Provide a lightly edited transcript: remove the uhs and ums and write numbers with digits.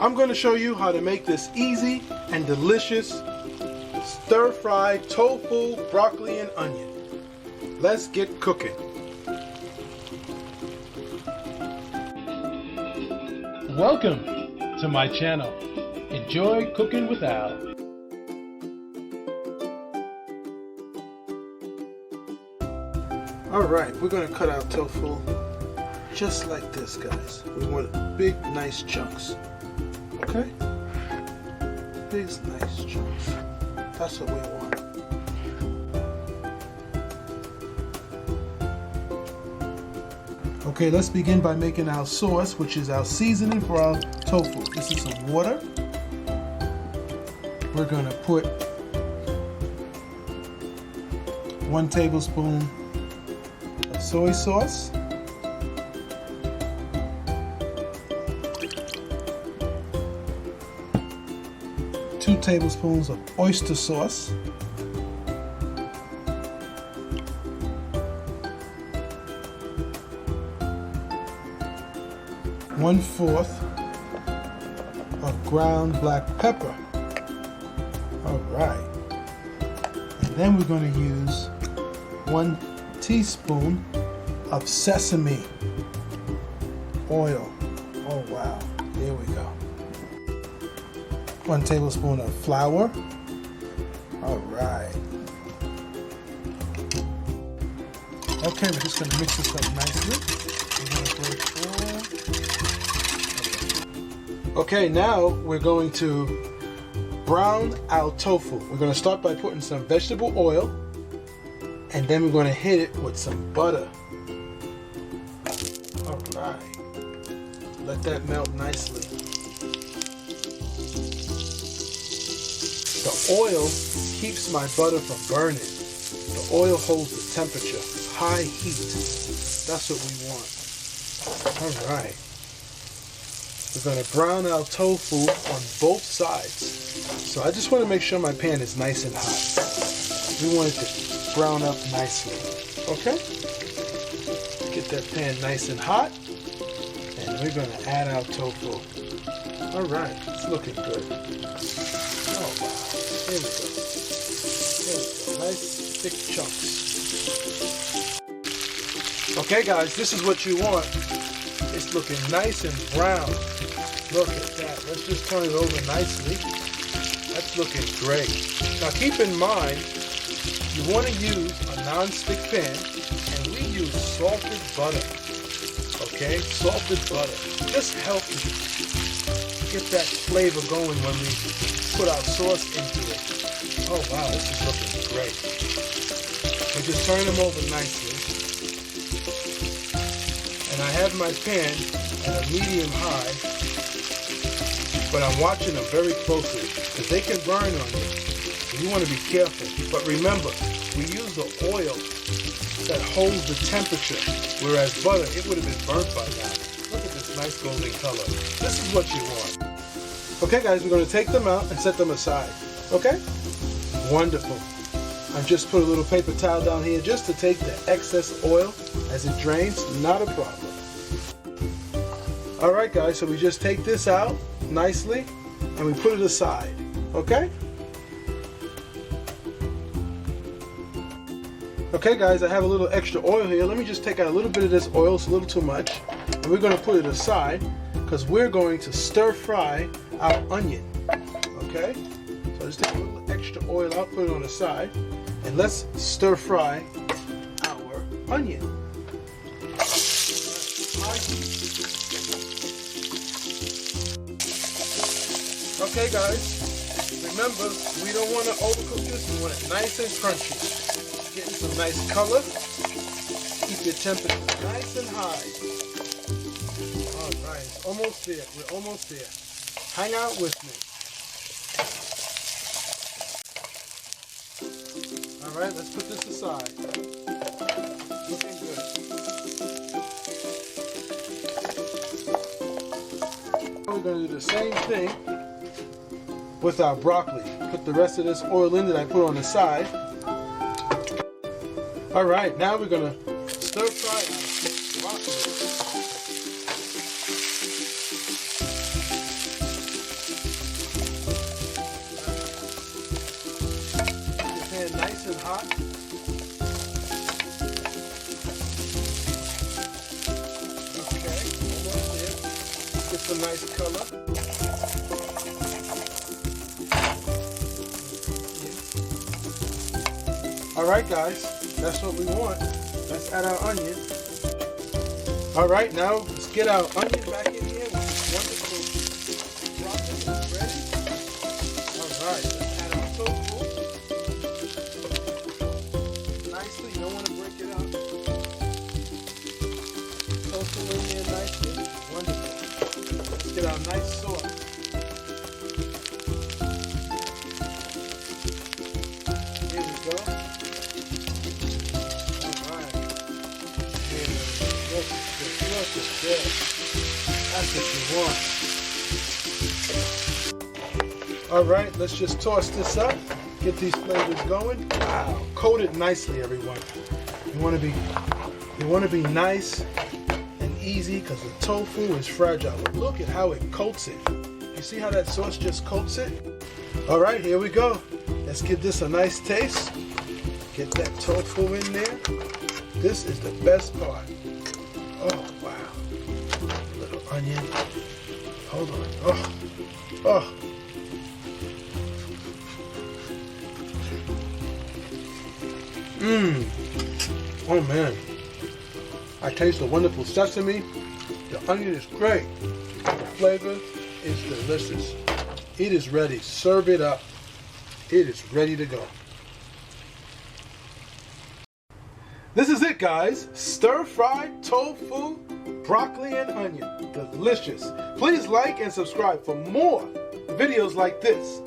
I'm going to show you how to make this easy and delicious stir-fried tofu, broccoli, and onion. Let's get cooking. Welcome to my channel. Enjoy cooking with Al. Alright, we're going to cut out tofu just like this, guys. We want big, nice chunks. Okay? Big, nice chunks. That's what we want. Okay, let's begin by making our sauce, which is our seasoning for our tofu. This is some water. We're going to put 1 tablespoon of soy sauce. 2 tablespoons of oyster sauce. 1/4 of ground black pepper. Alright. And then we're going to use 1 teaspoon of sesame oil. Oh wow. There we go. 1 tablespoon of flour. Alright. Okay, we're just going to mix this up nicely. Okay, now we're going to brown our tofu. We're going to start by putting some vegetable oil, and then we're going to hit it with some butter. Alright. Let that melt nicely. The oil keeps my butter from burning. The oil holds the temperature, high heat. That's what we want. Alright. We're going to brown our tofu on both sides. So I just want to make sure my pan is nice and hot. We want it to brown up nicely. Okay? Get that pan nice and hot. And we're going to add our tofu. Alright, it's looking good. Oh wow. There we go. There we go. Nice thick chunks. Okay guys, this is what you want. It's looking nice and brown. Look at that. Let's just turn it over nicely. That's looking great. Now keep in mind, you want to use a non-stick pan, and we use salted butter. Okay? Salted butter. Just help get that flavor going when we put our sauce into it. Oh wow, this is looking great. We just turn them over nicely. And I have my pan at a medium high, but I'm watching them very closely because they can burn on you. You want to be careful. But remember, we use the oil that holds the temperature, whereas butter, it would have been burnt by now. Look at this nice golden color. This is what you want. Okay guys, we're going to take them out and set them aside. Okay? Wonderful. I just put a little paper towel down here just to take the excess oil as it drains. Not a problem. Alright guys, so we just take this out nicely and we put it aside. Okay? Okay guys, I have a little extra oil here. Let me just take out a little bit of this oil. It's a little too much. And we're going to put it aside because we're going to stir fry our onion. Okay? So just take a little extra oil out, put it on the side, and let's stir fry our onion. Okay guys, remember, we don't want to overcook this. We want it nice and crunchy. Getting some nice color. Keep your temperature nice and high. Alright, it's almost there. We're almost there. Hang out with me. Alright, let's put this aside. Looking good. We're going to do the same thing with our broccoli. Put the rest of this oil in that I put on the side. Alright, now we're going to stir fry our broccoli. hot. Okay, almost there. Get some nice color. All right, guys, that's what we want. Let's add our onion. All right, now let's get our onion back in here with this wonderful broccoli. Ready? All right, let's add our tofu. Nicely, you don't want to break it up. Tofu in there nicely. Wonderful. Let's get our nice sauce. Here we go. Look at this. That's what you want. All right, let's just toss this up. Get these flavors going. Wow, coat it nicely, everyone. You want to be nice and easy because the tofu is fragile. Look at how it coats it. You see how that sauce just coats it? All right, here we go. Let's give this a nice taste. Get that tofu in there. This is the best part. Oh, wow. A little onion. Hold on. Oh. Oh. Mmm. Oh, man. I taste the wonderful sesame. The onion is great. The flavor is delicious. It is ready. Serve it up. It is ready to go. This is it, guys. Stir-fried tofu, broccoli, and onion. Delicious. Please like and subscribe for more videos like this.